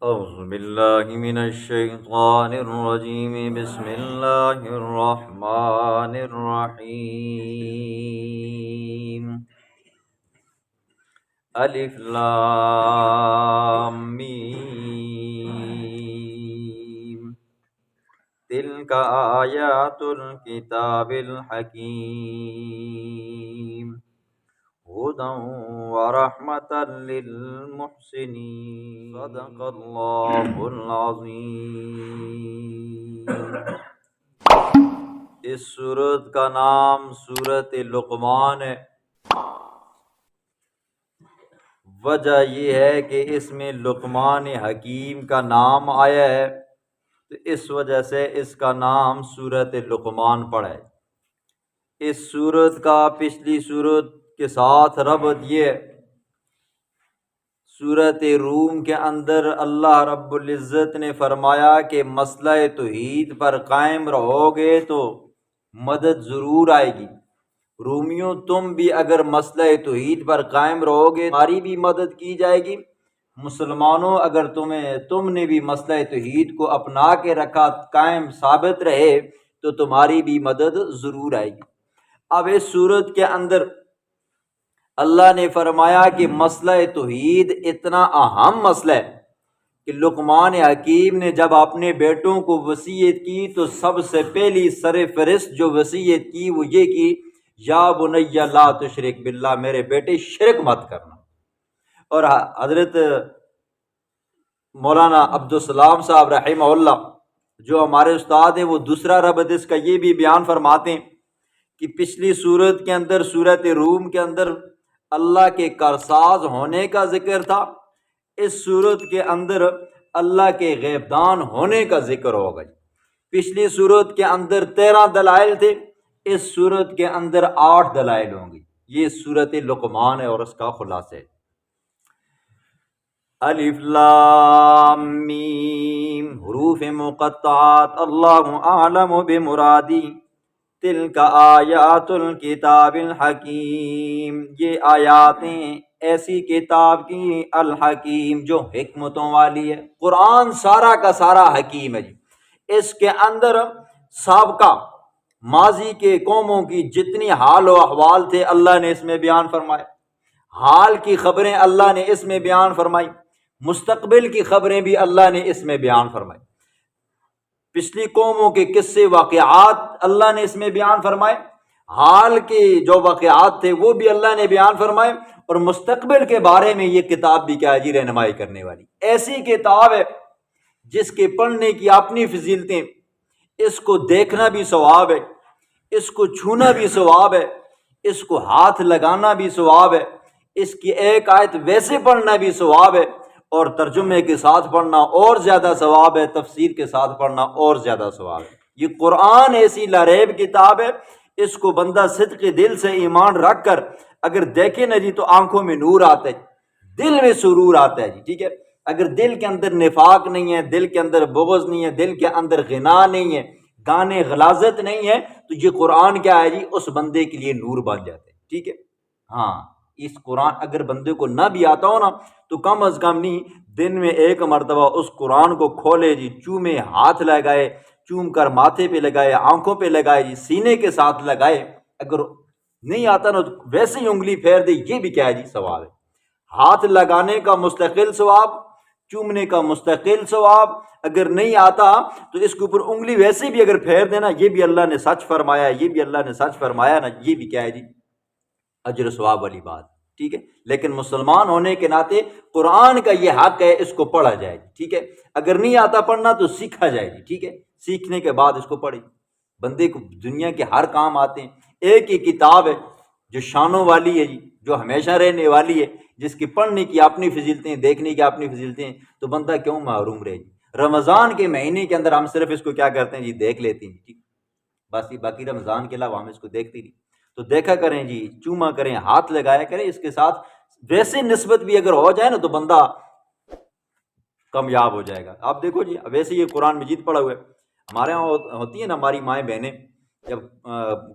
أعوذ بالله من الشيطان الرجيم بسم الله الرحمن الرحيم ألف لام ميم تلك آيات الكتاب الحكيم هدى ورحمة للمحسنين صدق اللہ العظیم۔ اس سورت کا نام سورت لقمان ہے۔ وجہ یہ ہے کہ اس میں لقمان حکیم کا نام آیا ہے، تو اس وجہ سے اس کا نام سورت لقمان پڑا ہے۔ اس سورت کا پچھلی سورت کے ساتھ ربط یہ ہے، سورت روم کے اندر اللہ رب العزت نے فرمایا کہ مسئلہ توحید پر قائم رہو گے تو مدد ضرور آئے گی۔ رومیوں تم بھی اگر مسئلہ توحید پر قائم رہو گے تمہاری بھی مدد کی جائے گی۔ مسلمانوں اگر تم نے بھی مسئلہ توحید کو اپنا کے رکھا، قائم ثابت رہے، تو تمہاری بھی مدد ضرور آئے گی۔ اب اس صورت کے اندر اللہ نے فرمایا کہ مسئلہ توحید اتنا اہم مسئلہ ہے کہ لقمان حکیم نے جب اپنے بیٹوں کو وصیت کی تو سب سے پہلی سر فہرست جو وصیت کی وہ یہ کی، یا بنی لا تشرک باللہ، میرے بیٹے شرک مت کرنا۔ اور حضرت مولانا عبدالسلام صاحب رحمہ اللہ جو ہمارے استاد ہیں، وہ دوسرا ربط اس کا یہ بھی بیان فرماتے ہیں کہ پچھلی سورت کے اندر، سورت روم کے اندر اللہ کے کارساز ہونے کا ذکر تھا، اس سورت کے اندر اللہ کے غیبدان ہونے کا ذکر ہوگا۔ پچھلی سورت کے اندر 13 دلائل تھے، اس سورت کے اندر 8 دلائل ہوں گے۔ یہ سورت لقمان ہے اور اس کا خلاصہ ہے۔ الف لام میم، حروف مقطعات، اللہ اعلم بمرادی، تلک آیات الکتاب الحکیم، یہ آیاتیں ایسی کتاب کی الحکیم جو حکمتوں والی ہے۔ قرآن سارا کا سارا حکیم ہے جی۔ اس کے اندر سابقہ ماضی کے قوموں کی جتنی حال و احوال تھے اللہ نے اس میں بیان فرمائے، حال کی خبریں اللہ نے اس میں بیان فرمائی، مستقبل کی خبریں بھی اللہ نے اس میں بیان فرمائی، پچھلی قوموں کے قصے واقعات اللہ نے اس میں بیان فرمائے، حال کے جو واقعات تھے وہ بھی اللہ نے بیان فرمائے، اور مستقبل کے بارے میں یہ کتاب بھی کیا جی رہنمائی کرنے والی ایسی کتاب ہے جس کے پڑھنے کی اپنی فضیلتیں، اس کو دیکھنا بھی ثواب ہے، اس کو چھونا بھی ثواب ہے، اس کو ہاتھ لگانا بھی ثواب ہے، اس کی ایک آیت ویسے پڑھنا بھی ثواب ہے، اور ترجمے کے ساتھ پڑھنا اور زیادہ ثواب ہے، تفسیر کے ساتھ پڑھنا اور زیادہ ثواب ہے۔ یہ قرآن ایسی لاریب کتاب ہے، اس کو بندہ صدق دل سے ایمان رکھ کر اگر دیکھے نا جی تو آنکھوں میں نور آتا ہے، دل میں سرور آتا ہے جی، ٹھیک ہے۔ اگر دل کے اندر نفاق نہیں ہے، دل کے اندر بغض نہیں ہے، دل کے اندر غنا نہیں ہے، گانے غلاظت نہیں ہے، تو یہ قرآن کیا ہے جی اس بندے کے لیے نور بن جاتا ہے، ٹھیک ہے۔ ہاں، اس قرآن اگر بندے کو نہ بھی آتا ہو نا تو کم از کم نہیں دن میں ایک مرتبہ اس قرآن کو کھولے جی، چومے، ہاتھ لگائے، چوم کر ماتھے پہ لگائے، آنکھوں پہ لگائے جی، سینے کے ساتھ لگائے۔ اگر نہیں آتا نا تو ویسے ہی انگلی پھیر دے، یہ بھی کیا ہے جی ثواب ہے۔ ہاتھ لگانے کا مستقل ثواب، چومنے کا مستقل ثواب، اگر نہیں آتا تو اس کے اوپر انگلی ویسے بھی اگر پھیر دینا، یہ بھی اللہ نے سچ فرمایا، یہ بھی اللہ نے سچ فرمایا نا، یہ بھی کیا ہے جی اجر و ثواب والی بات، ٹھیک ہے۔ لیکن مسلمان ہونے کے ناطے قرآن کا یہ حق ہے اس کو پڑھا جائے، ٹھیک ہے۔ اگر نہیں آتا پڑھنا تو سیکھا جائے جی، ٹھیک ہے۔ سیکھنے کے بعد اس کو پڑھے، بندے کو دنیا کے ہر کام آتے ہیں۔ ایک ہی کتاب ہے جو شانوں والی ہے جی، جو ہمیشہ رہنے والی ہے، جس کی پڑھنے کی اپنی فضیلتیں، دیکھنے کی اپنی فضیلتیں ہیں، تو بندہ کیوں محروم رہے جی۔ رمضان کے مہینے کے اندر ہم صرف اس کو کیا کرتے ہیں جی دیکھ لیتے ہیں، ٹھیک، بس باقی رمضان کے علاوہ ہم اس کو دیکھتے نہیں۔ تو دیکھا کریں جی، چوما کریں، ہاتھ لگایا کریں، اس کے ساتھ ویسے نسبت بھی اگر ہو جائے نا تو بندہ کامیاب ہو جائے گا۔ آپ دیکھو جی، ویسے یہ قرآن مجید پڑھا ہوا ہے، ہمارے یہاں ہوتی ہے نا ہماری مائیں بہنیں، جب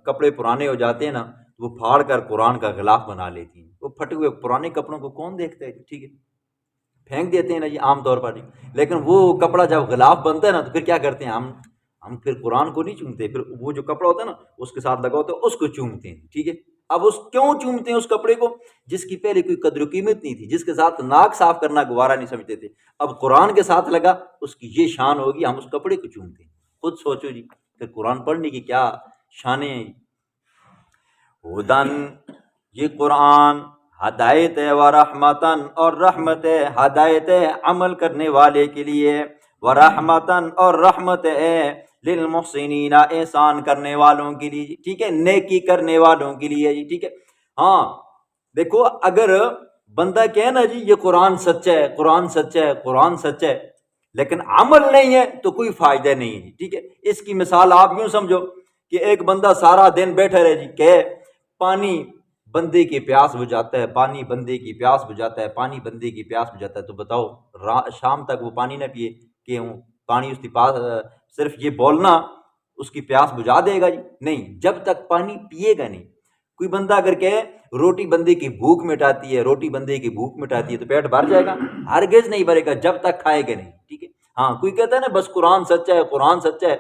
کپڑے پرانے ہو جاتے ہیں نا تو وہ پھاڑ کر قرآن کا غلاف بنا لیتی ہیں۔ وہ پھٹے ہوئے پرانے کپڑوں کو کون دیکھتا ہے، ٹھیک ہے۔ پھینک دیتے ہیں نا جی عام طور پر جی، لیکن وہ کپڑا جب غلاف بنتا ہے نا تو پھر کیا کرتے ہیں ہم پھر قرآن کو نہیں چومتے، پھر وہ جو کپڑا ہوتا ہے نا اس کے ساتھ لگا ہوتا ہے اس کو چومتے ہیں، ٹھیک ہے۔ اب اس کیوں چومتے ہیں اس کپڑے کو؟ جس کی پہلے کوئی قدر و قیمت نہیں تھی، جس کے ساتھ ناک صاف کرنا گوارا نہیں سمجھتے تھے، اب قرآن کے ساتھ لگا، اس کی یہ شان ہوگی، ہم اس کپڑے کو چومتے ہیں۔ خود سوچو جی، پھر قرآن پڑھنے کی کیا شانیں ہیں۔ ہدن، یہ قرآن ہدایت ہے، ورحمتن، اور رحمت ہے، ہدایت ہے عمل کرنے والے کے لیے، ورحمتن، اور رحمت ہے للمحسنین، احسان کرنے والوں کے لیے، ٹھیک ہے، نیکی کرنے والوں کے لیے جی، ٹھیک ہے۔ ہاں دیکھو، اگر بندہ کہے نا جی یہ قرآن سچ ہے، قرآن سچ ہے، قرآن سچ ہے، لیکن عمل نہیں ہے تو کوئی فائدہ نہیں ہے جی، ٹھیک ہے۔ اس کی مثال آپ یوں سمجھو کہ ایک بندہ سارا دن بیٹھا رہے جی، کہ پانی بندے کی پیاس بجھاتا ہے، پانی بندے کی پیاس بجھاتا ہے، پانی بندے کی پیاس بجھاتا ہے، تو بتاؤ شام تک وہ پانی نہ پیے کہ پانی اس کی پاس صرف یہ بولنا اس کی پیاس بجھا دے گا جی؟ نہیں، جب تک پانی پیے گا نہیں۔ کوئی بندہ اگر کہے روٹی بندے کی بھوک مٹاتی ہے، روٹی بندے کی بھوک مٹاتی ہے، تو پیٹ بھر جائے گا؟ ہرگز نہیں بھرے گا جب تک کھائے گا نہیں، ٹھیک ہے۔ ہاں کوئی کہتا ہے نا بس قرآن سچ ہے، قرآن سچ ہے،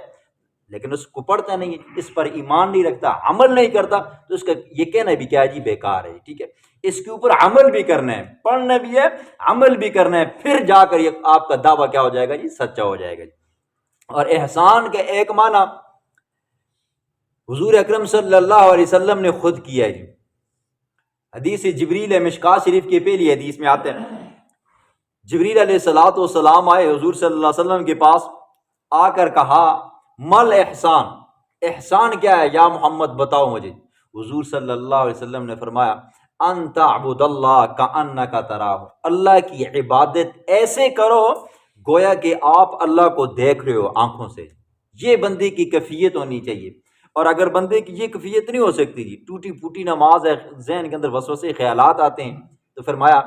لیکن اس کو پڑھتا نہیں ہے، اس پر ایمان نہیں رکھتا، عمل نہیں کرتا، تو اس کا یہ کہنا بھی کیا جی بیکار ہے، ٹھیک ہے۔ اس کے اوپر عمل بھی کرنا ہے، پڑھنا بھی ہے، عمل بھی کرنا ہے، پھر جا کر یہ آپ کا دعویٰ کیا ہو جائے گا جی؟ سچا ہو جائے گا جی۔ اور احسان کے ایک معنی حضور اکرم صلی اللہ علیہ وسلم نے خود کیا ہے جی۔ حدیث جبریل ہے، مشکوٰۃ شریف کی پہلی حدیث میں آتے ہیں، جبریل علیہ الصلوۃ والسلام آئے حضور صلی اللہ علیہ وسلم کے پاس، آ کر کہا مل احسان، احسان کیا ہے یا محمد بتاؤ مجھے۔ حضور صلی اللہ علیہ وسلم نے فرمایا ان تعبد اللہ کأنک تراہ، اللہ کی عبادت ایسے کرو گویا کہ آپ اللہ کو دیکھ رہے ہو آنکھوں سے۔ یہ بندے کی کیفیت ہونی چاہیے، اور اگر بندے کی یہ کیفیت نہیں ہو سکتی جی، ٹوٹی پھوٹی نماز ہے، ذہن کے اندر وسوسے خیالات آتے ہیں، تو فرمایا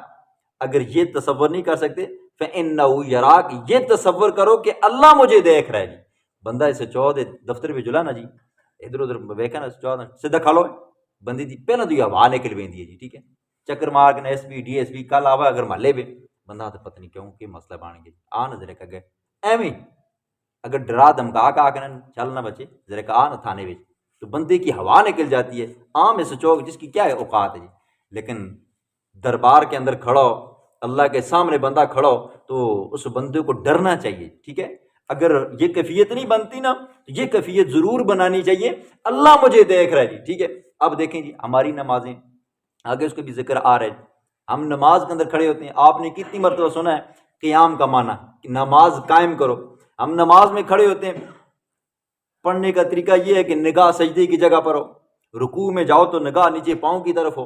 اگر یہ تصور نہیں کر سکتے فَإِنَّهُ يَرَاكَ، یہ تصور کرو کہ اللہ مجھے دیکھ رہا ہے جی۔ بندہ اسے چودے دفتر میں جلا نا جی، ادھر ادھر ویکھا نا چودہ سیدھا کھلو بندی دی پہلے تو یہ ہوا نکل ویندی ہے جی، ٹھیک ہے، چکر مار کے S P D S P کل آوا اگر محلے میں بندہ تو پتہ نہیں کیوں کہ مسئلہ بن گیا، آ نہ ذرا کہ ایویں اگر ڈرا دھمکا کے آ چل نہ بچے ذرا کہ آ نہ تھانے میں، تو بندے کی ہوا نکل جاتی ہے، عام اس چوک جس کی کیا ہے اوقات ہے جی۔ لیکن دربار کے اندر کھڑو، اللہ کے سامنے بندہ کھڑو، تو اس بندے کو ڈرنا چاہیے، ٹھیک ہے۔ اگر یہ کیفیت نہیں بنتی نا تو یہ کیفیت ضرور بنانی چاہیے، اللہ مجھے دیکھ رہا ہے جی، ٹھیک ہے۔ اب دیکھیں جی ہماری نمازیں آگے اس کے بھی ذکر آ رہا ہے، ہم نماز کے اندر کھڑے ہوتے ہیں، آپ نے کتنی مرتبہ سنا ہے قیام کا معنی کہ نماز قائم کرو۔ ہم نماز میں کھڑے ہوتے ہیں، پڑھنے کا طریقہ یہ ہے کہ نگاہ سجدے کی جگہ پر ہو، رکوع میں جاؤ تو نگاہ نیچے پاؤں کی طرف ہو،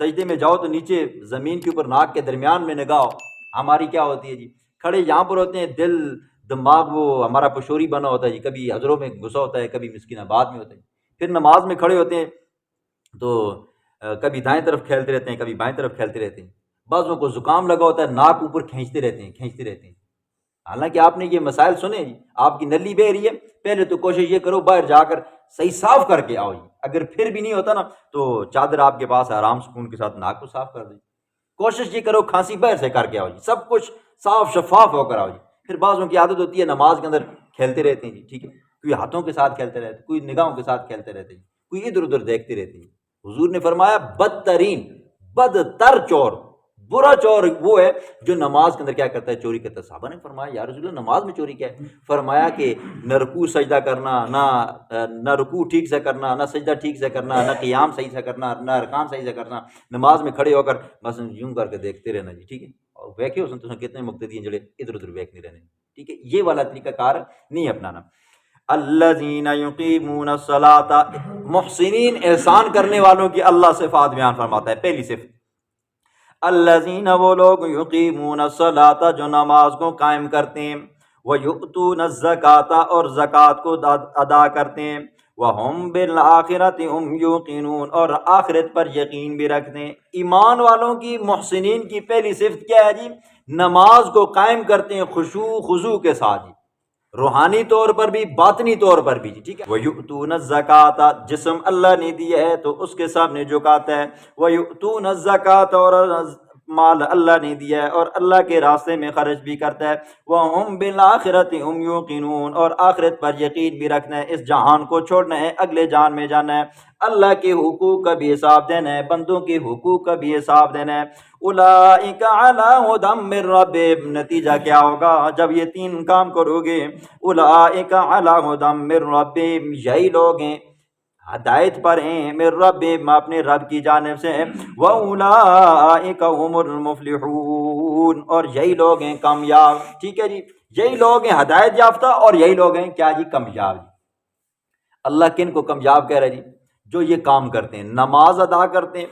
سجدے میں جاؤ تو نیچے زمین کے اوپر ناک کے درمیان میں نگاہ ہو۔ ہماری کیا ہوتی ہے جی؟ کھڑے یہاں پر ہوتے ہیں، دل دماغ وہ ہمارا پشوری بنا ہوتا ہے جی، کبھی حضروں میں گھسا ہوتا ہے، کبھی مسکین آباد میں ہوتا ہے۔ پھر نماز میں کھڑے ہوتے ہیں تو کبھی دائیں طرف کھیلتے رہتے ہیں، کبھی بائیں طرف کھیلتے رہتے ہیں، بعضوں کو زکام لگا ہوتا ہے، ناک اوپر کھینچتے رہتے ہیں۔ حالانکہ آپ نے یہ مسائل سنے جی، آپ کی نلی بہہ رہی ہے، پہلے تو کوشش یہ کرو باہر جا کر صحیح صاف کر کے آؤ جی، اگر پھر بھی نہیں ہوتا نا تو چادر آپ کے پاس آرام سکون کے ساتھ ناک کو صاف کر دیں، کوشش یہ کرو کھانسی باہر سے کر کے آؤ جی، سب کچھ صاف شفاف ہو کر آؤ جی۔ پھر بعضوں کی عادت ہوتی ہے نماز کے اندر کھیلتے رہتے ہیں جی، ٹھیک ہے، کوئی ہاتھوں کے ساتھ کھیلتے رہتے، کوئی نگاہوں کے ساتھ کھیلتے رہتے ہیں، کوئی ادھر ادھر دیکھتے رہتے ہیں۔ حضور نے فرمایا بدترین بدتر چور، برا چور وہ ہے جو نماز کے اندر کیا کرتا ہے؟ چوری کرتا ہے۔ صحابہ نے فرمایا یا رسول اللہ نماز میں چوری کیا ہے؟ فرمایا کہ نہ رکوع سجدہ کرنا، نہ رکوع ٹھیک سے کرنا، نہ سجدہ ٹھیک سے کرنا، نہ قیام صحیح سے کرنا، نہ ارکان صحیح سے کرنا، نماز میں کھڑے ہو کر بس یوں کر کے دیکھتے رہنا جی، ٹھیک ہے۔ اور ویکھے ہو سن کتنے مقتدی ہیں جڑے ادھر ادھر ویکھتے رہنے، ٹھیک ہے، یہ والا طریقہ کار نہیں اپنانا۔ الذین یقیمون الصلاۃ، محسنین احسان کرنے والوں کی اللہ صفات بیان فرماتا ہے۔ پہلی صفت الذین، وہ لوگ یقیمون الصلاۃ جو نماز کو قائم کرتے ہیں، ویؤتون الزکاۃ اور زکوٰۃ کو ادا کرتے ہیں، وہم بالآخرۃ ہم یوقنون اور آخرت پر یقین بھی رکھتے ہیں۔ ایمان والوں کی، محسنین کی پہلی صفت کیا ہے جی؟ نماز کو قائم کرتے ہیں خشوع خضوع کے ساتھ جی، روحانی طور پر بھی باطنی طور پر بھی جی، ٹھیک ہے۔ وَيُؤْتُونَ الزَّكَاةَ، جسم اللہ نے دیا ہے تو اس کے سامنے جھکاتا ہے، وَيُؤْتُونَ الزَّكَاةَ اور مال اللہ نے دیا ہے اور اللہ کے راستے میں خرچ بھی کرتا ہے۔ وَهُمْ بِالْآخِرَةِ هُمْ يُوقِنُونَ، اور آخرت پر یقین بھی رکھنا ہے، اس جہان کو چھوڑنا ہے، اگلے جہان میں جانا ہے، اللہ کے حقوق کا بھی حساب دینا ہے، بندوں کے حقوق کا بھی حساب دینا ہے۔ اولئک علی ھدی من ربہم، نتیجہ کیا ہوگا جب یہ تین کام کرو گے؟ اولئک علی ھدی من ربہم، یہی لوگ ہیں ہدایت پر ہیں، من ربہم، اپنے رب کی جانب سے، واولئک ھم المفلحون، اور یہی لوگ ہیں کامیاب۔ ٹھیک ہے جی، یہی لوگ ہیں ہدایت یافتہ اور یہی لوگ ہیں کیا جی؟ کامیاب۔ اللہ کن کو کامیاب کہہ رہا ہے جی؟ جو یہ کام کرتے ہیں، نماز ادا کرتے ہیں،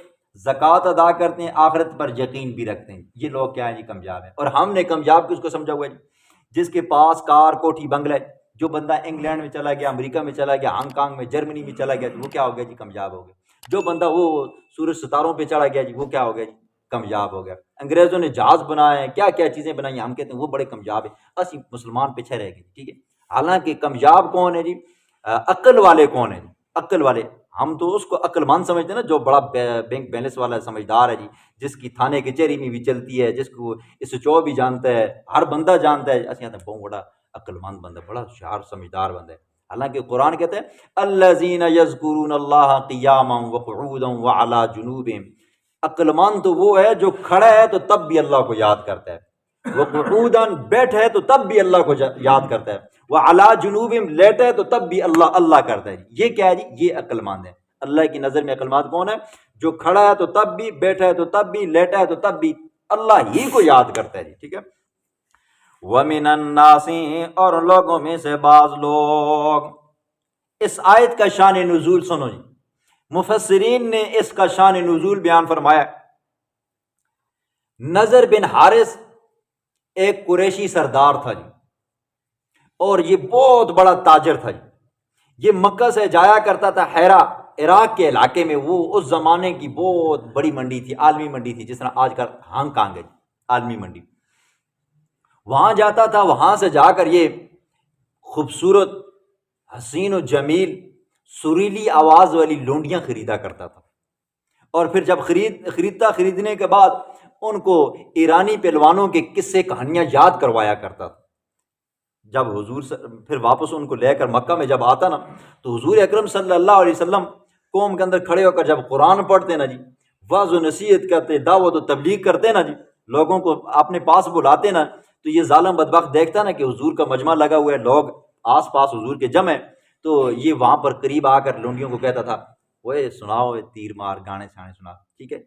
زکوٰۃ ادا کرتے ہیں، آخرت پر یقین بھی رکھتے ہیں، یہ لوگ کیا ہیں جی؟ کامیاب ہیں۔ اور ہم نے کامیاب کس کو سمجھا ہوا ہے جی؟ جس کے پاس کار، کوٹھی، بنگلہ ہے۔ جو بندہ انگلینڈ میں چلا گیا، امریکہ میں چلا گیا، ہانگ کانگ میں، جرمنی میں چلا گیا، وہ کیا ہو گیا جی؟ کامیاب ہو گیا۔ جو بندہ وہ سورج ستاروں پہ چلا گیا جی، وہ کیا ہو گیا جی؟ کامیاب ہو گیا۔ انگریزوں نے جہاز بنائے ہیں، کیا کیا چیزیں بنائی ہیں، ہم کہتے ہیں وہ بڑے کامیاب ہیں، اسی مسلمان پیچھے رہ گئے۔ ٹھیک ہے، حالانکہ کامیاب کون ہے جی؟ عقل والے کون ہیں جی؟ عقل والے، ہم تو اس کو عقل مند سمجھتے ہیں نا، جو بڑا بینک بیلنس والا سمجھدار ہے جی، جس کی تھانے کچہری میں بھی چلتی ہے، جس کو اس چو بھی جانتا ہے، ہر بندہ جانتا ہے، اسی بہت بڑا عقل مند بندہ، بڑا ہوشیار سمجھدار بندہ ہے۔ حالانکہ قرآن کہتے ہیں الذین یذکرون اللہ قیاما وقعودا وعلی جنوبہم، عقل مند تو وہ ہے جو کھڑا ہے تو تب بھی اللہ کو یاد کرتا ہے، وقعودا بیٹھا ہے تو تب بھی اللہ کو یاد کرتا ہے، وعلی جنوبہم لیٹا ہے تو تب بھی اللہ اللہ کرتا ہے۔ یہ کیا ہے جی؟ یہ عقل مند ہے۔ اللہ کی نظر میں عقل مند کون ہے؟ جو کھڑا ہے تو تب بھی، بیٹھا ہے تو تب بھی، لیٹا ہے تو تب بھی اللہ ہی کو یاد کرتا ہے جی۔ ٹھیک ہے، وَمِنَ النَّاسِ، اور لوگوں میں سے بعض لوگ۔ اس آیت کا شان نزول سنو جی، مفسرین نے اس کا شان نزول بیان فرمایا۔ نضر بن حارث ایک قریشی سردار تھا جی، اور یہ بہت بڑا تاجر تھا جی۔ یہ مکہ سے جایا کرتا تھا حیرہ، عراق کے علاقے میں، وہ اس زمانے کی بہت بڑی منڈی تھی، عالمی منڈی تھی، جس طرح آج کل ہانگ کانگ ہے جی، عالمی منڈی۔ وہاں جاتا تھا، وہاں سے جا کر یہ خوبصورت، حسین و جمیل، سریلی آواز والی لونڈیاں خریدا کرتا تھا، اور پھر جب خریدنے کے بعد ان کو ایرانی پہلوانوں کے قصے کہانیاں یاد کروایا کرتا تھا۔ جب حضور پھر واپس ان کو لے کر مکہ میں جب آتا نا، تو حضور اکرم صلی اللہ علیہ وسلم قوم کے اندر کھڑے ہو کر جب قرآن پڑھتے نا جی، واعظ و نصیحت کرتے، دعوت و تبلیغ کرتے نا جی، لوگوں کو اپنے پاس بلاتے نا، تو یہ ظالم بدبخت دیکھتا نا کہ حضور کا مجمع لگا ہوا ہے، لوگ آس پاس حضور کے جمع ہیں، تو یہ وہاں پر قریب آ کر لونڈیوں کو کہتا تھا، وہ سناؤ تیر مار گانے شانے سنا۔ ٹھیک ہے،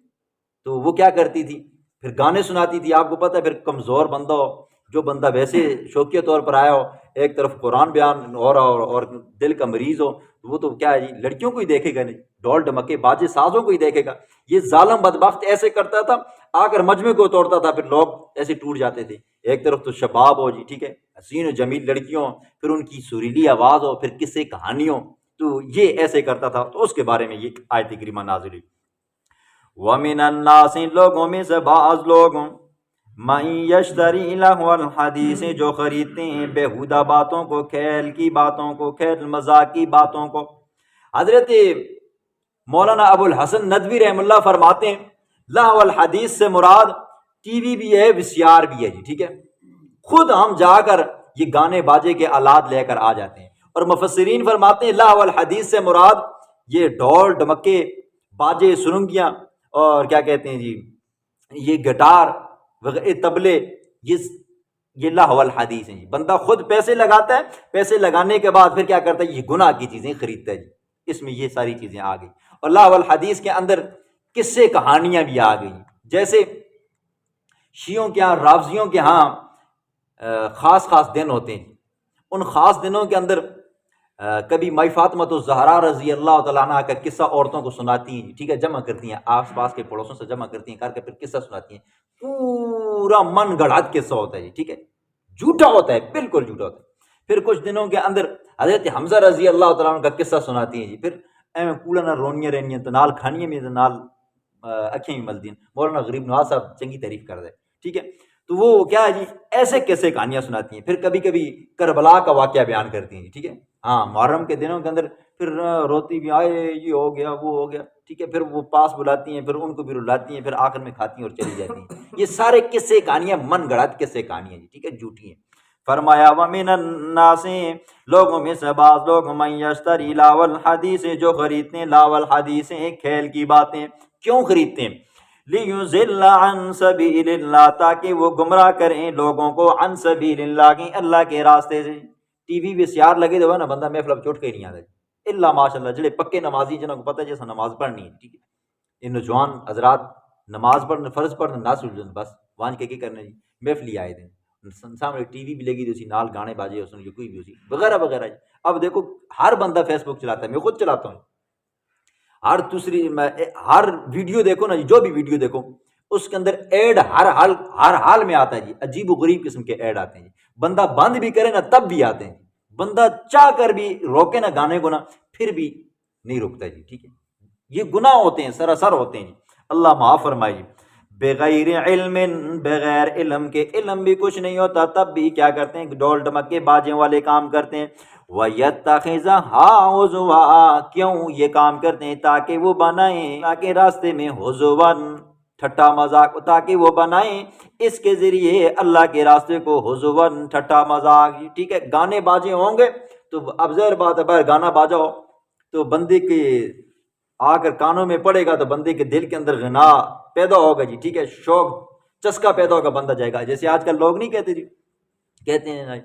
تو وہ کیا کرتی تھی؟ پھر گانے سناتی تھی۔ آپ کو پتہ ہے پھر کمزور بندہ ہو، جو بندہ ویسے شوقیہ طور پر آیا ہو، ایک طرف قرآن بیان ہو رہا ہو اور دل کا مریض ہو، وہ تو کیا ہے جی، لڑکیوں کو ہی دیکھے گا نہیں، ڈھول ڈمکے باجے سازوں کو ہی دیکھے گا۔ یہ ظالم بدبخت ایسے کرتا تھا، آ کر مجمع کو توڑتا تھا، پھر لوگ ایسے ٹوٹ جاتے تھے۔ ایک طرف تو شباب ہو جی، ٹھیک ہے، حسین و جمیل لڑکیوں، پھر ان کی سریلی آواز ہو، پھر قصے کہانیوں، تو یہ ایسے کرتا تھا۔ تو اس کے بارے میں یہ آیت کریمہ نازل ہوئی۔ وَمِنَ النَّاسِ، لوگوں میں سے بعض لوگوں، مَن یشتری لہو الحدیث، جو خریدتے ہیں بیہودہ باتوں کو، کھیل کی باتوں کو، کھیل مذاق کی باتوں کو۔ حضرت مولانا ابو الحسن ندوی رحم اللہ فرماتے ہیں لہو الحدیث سے مراد ٹی وی بھی ہے، ویسیار بھی ہے جی، ٹھیک ہے۔ خود ہم جا کر یہ گانے باجے کے آلات لے کر آ جاتے ہیں، اور مفسرین فرماتے ہیں لہو الحدیث سے مراد یہ ڈھول ڈمکے باجے سرنگیاں اور کیا کہتے ہیں جی، یہ گٹار وغیرہ، تبلے، یہ لہو الحدیث ہیں جی۔ بندہ خود پیسے لگاتا ہے، پیسے لگانے کے بعد پھر کیا کرتا ہے، یہ گناہ کی چیزیں خریدتا ہے جی، اس میں یہ ساری چیزیں آ گئی۔ اور لہو الحدیث کے اندر قصے کہانیاں بھی آ گئی، جیسے شیعوں کے ہاں، رافضیوں کے ہاں خاص خاص دن ہوتے ہیں، ان خاص دنوں کے اندر کبھی مائی فاطمہ الزہرا رضی اللہ تعالیٰ عنہ کا قصہ عورتوں کو سناتی ہیں، ٹھیک ہے، جمع کرتی ہیں، آس پاس کے پڑوسوں سے جمع کرتی ہیں، کر کے پھر قصہ سناتی ہیں۔ پورا من گڑھت قصہ ہوتا ہے جی، ٹھیک ہے، جھوٹا ہوتا ہے، بالکل جھوٹا ہوتا ہے۔ پھر کچھ دنوں کے اندر حضرت حمزہ رضی اللہ تعالیٰ عنہ کا قصہ سناتی ہیں جی، پھر ایویں کوڑا نہ رونیاں رہنیاں تو نال کھانیاں بھی نال اکھیں بھی ملدی ہیں۔ مولانا غریب نواز صاحب چنگی تعریف کر دے، ٹھیک ہے، تو وہ کیا ہے جی، ایسے کیسے کہانیاں سناتی ہیں۔ پھر کبھی کبھی کربلا کا واقعہ بیان کرتی ہیں جی، ٹھیک ہے، ہاں محرم کے دنوں کے اندر پھر روتی بھی آئے یہ ہو گیا وہ ہو گیا، ٹھیک ہے، پھر وہ پاس بلاتی ہیں، پھر ان کو بھی رلاتی ہیں، پھر آخر میں کھاتی ہیں اور چلی جاتی ہیں۔ یہ سارے قصے کہانیاں من گڑت قصے کہانیاں جی، ٹھیک ہے، جھوٹی ہیں۔ فرمایا وَمِنَ النَّاسِ، لوگوں میں سے بعض لوگ مَن یشتری لاو الحدیث، جو خریدتے ہیں لاو الحدیث، کھیل کی باتیں۔ کیوں خریدتے ہیں؟ لیضل عن سبیل اللہ، تاکہ وہ گمراہ کریں لوگوں کو عن سبیل اللہ کی، اللہ کے راستے سے۔ ٹی وی بھی سیار لگے تو نا بندہ محفل چوٹ کے ہی نہیں آتا جی، اللہ ماشاء اللہ جڑے پکے نمازی جنہوں کو پتہ ہے جیسا نماز پڑھنی ہے، ٹھیک ہے، یہ نوجوان حضرات نماز پڑھنے فرض پڑھنے نہ سلجھن بس وہاں کے کرنے جی محفل ہی آئے دیں سامنے ٹی وی بھی لگی اسی نال گانے باجے اس نے کوئی بھی اسی وغیرہ وغیرہ جی۔ اب دیکھو ہر بندہ فیس بک چلاتا ہے، میں خود چلاتا ہوں، ہر دوسری ہر ویڈیو دیکھو نا جی، جو بھی ویڈیو دیکھو اس کے اندر ایڈ ہر حال میں آتا ہے جی، عجیب و غریب قسم کے ایڈ آتے ہیں جی، بندہ بند بھی کرے نا تب بھی آتے ہیں، بندہ چاہ کر بھی روکے نا گانے کو نا پھر بھی نہیں روکتا جی، ٹھیک ہے، یہ گناہ ہوتے ہیں، سراسر ہوتے ہیں جی، اللہ معاف فرمائے جی۔ بغیر علم، بغیر علم کے، علم بھی کچھ نہیں ہوتا تب بھی کیا کرتے ہیں، ڈول ڈمکے باجے والے کام کرتے ہیں۔ وَيَتَّخِذَهَا هُزُوًا، کیوں یہ کام کرتے ہیں؟ تاکہ وہ بنائیں اللہ کے راستے میں ہزواً، ٹھٹا مذاق، تاکہ وہ بنائیں اس کے ذریعے اللہ کے راستے کو ہزواً، ٹھٹا مذاق، ٹھیک ہے، گانے باجے ہوں گے تو اب ظاہر بات ہے باہر گانا باجا ہو تو بندے کے آ کر کانوں میں پڑے گا تو بندے کے دل کے اندر غنا پیدا ہوگا جی، ٹھیک ہے، شوق چسکا پیدا ہوگا، بندہ جائے گا۔ جیسے آج کل لوگ نہیں کہتے جی، کہتے ہیں نا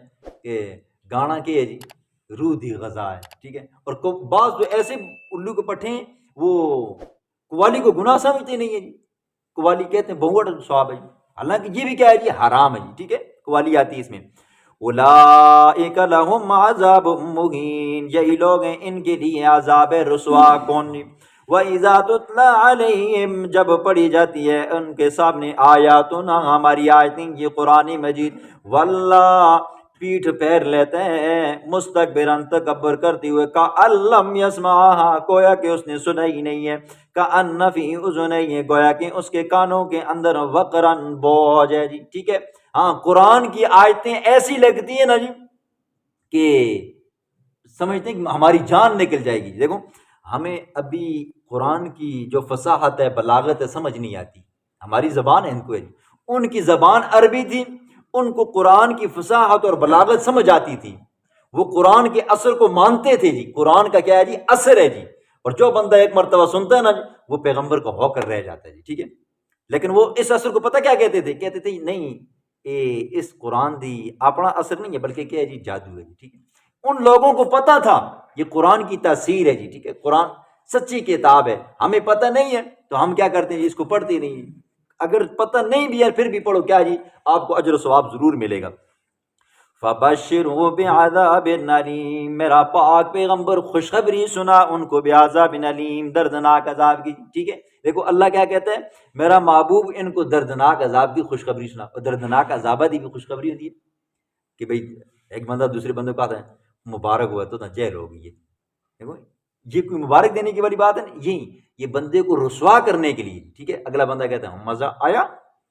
کہ گانا کی ہے جی روح دی غذا ہے، ٹھیک ہے، اور بعض جو ایسے الو کے پٹھے ہیں وہ قوالی کو گناہ سمجھتے نہیں ہے جی، قوالی کہتے ہیں بہوڑ ثواب ہے جی، حالانکہ یہ بھی کیا ہے جی حرام ہے جی، ٹھیک ہے، قوالی آتی ہے اس میں۔ اولئک لہم عذاب مہین، یہی لوگ ہیں ان کے لیے عذاب رسوا کون جی۔ وَإِذَا تُتْلَى عَلَيْهِمْ، جب پڑھی جاتی ہے ان کے سامنے آیاتنا، ہماری آیتیں، یہ قرآن مجید، واللہ پیٹھ پھیر لیتے ہیں، مستکبرن، تکبر کرتے ہوئے، کأن لم یسمعھا، گویا کہ اس نے سنا ہی نہیں ہے، کأن فی اذنیہ، گویا کہ اس کے کانوں کے اندر وقرن، بوجھ ہے جی، ٹھیک ہے۔ ہاں قرآن کی آیتیں ایسی لگتی ہیں نا جی کہ سمجھتے ہیں کہ ہماری جان نکل جائے گی۔ دیکھو ہمیں ابھی قرآن کی جو فصاحت ہے، بلاغت ہے، سمجھ نہیں آتی، ہماری زبان ہے ان کو ہے جی، ان کی زبان عربی تھی، ان کو قرآن کی فصاحت اور بلاغت سمجھ آتی تھی، وہ قرآن کے اثر کو مانتے تھے جی، قرآن کا کیا ہے جی اثر ہے جی، اور جو بندہ ایک مرتبہ سنتا ہے نا جی وہ پیغمبر کا ہو کر رہ جاتا ہے جی، ٹھیک ہے، لیکن وہ اس اثر کو پتہ کیا کہتے تھے، کہتے تھے نہیں اس قرآن دی اپنا اثر نہیں ہے بلکہ کیا ہے جی جادو ہے جی، ٹھیک ہے، ان لوگوں کو پتہ تھا یہ قرآن کی تاثیر ہے جی، ٹھیک ہے، قرآن سچی کتاب ہے، ہمیں پتہ نہیں ہے تو ہم کیا کرتے ہیں جی اس کو پڑھتے نہیں، اگر پتہ نہیں بھی ہے پھر بھی پڑھو، کیا جی آپ کو اجر و ثواب ضرور ملے گا۔ فَبَشِّرْهُ بِعَذَابٍ أَلِيمٍ، میرا پاک پیغمبر خوشخبری سنا ان کو بعذاب علیم، دردناک عذاب کی، ٹھیک ہے، دیکھو اللہ کیا کہتا ہے، میرا محبوب ان کو دردناک عذاب کی خوشخبری سنا، اور دردناک عذاب دی بھی خوشخبری ہوتی ہے کہ بھئی ایک بندہ دوسرے بندے کو کہتا ہے مبارک ہوا تو نہ جیل ہو گئی ہے، دیکھو یہ کوئی مبارک دینے کی والی بات ہے نا، یہی یہ بندے کو رسوا کرنے کے لیے، ٹھیک ہے، اگلا بندہ کہتا ہے مزہ آیا،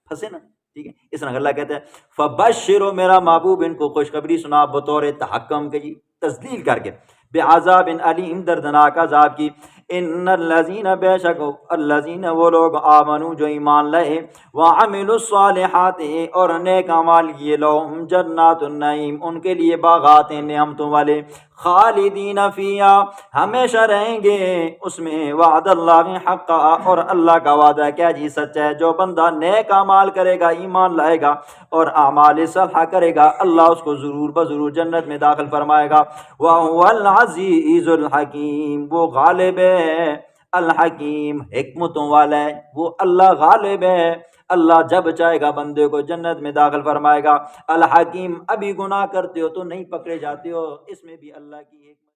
پھنسے نا، ٹھیک ہے، اس طرح اللہ کہتا ہے فبشروا، میرا محبوب ان کو خوشخبری سنا بطور تحکم کے جی، تذلیل کر کے، بعذاب علیم، دردناک عذاب کی، ان الذین، بے شک الذین، وہ لوگ، آمنو، جو ایمان لائے، وعملوا الصالحات، اور نیک اعمال کیے، لہم جنات النعیم، ان کے لیے باغات ہیں نعمتوں والے، خالدین فیہا، ہمیشہ رہیں گے اس میں، وعد اللہ حقا، اور اللہ کا وعدہ کیا جی سچ ہے، جو بندہ نیک اعمال کرے گا، ایمان لائے گا اور اعمال صالحہ کرے گا، اللہ اس کو ضرور بضرور جنت میں داخل فرمائے گا۔ وَهُوَ الْعَزِيزُ الْحَكِيمُ، وہ غالب ہے، الحکیم، حکمتوں والا ہے، وہ اللہ غالب ہے، اللہ جب چاہے گا بندے کو جنت میں داخل فرمائے گا۔ الحکیم، ابھی گناہ کرتے ہو تو نہیں پکڑے جاتے ہو، اس میں بھی اللہ کی حکمت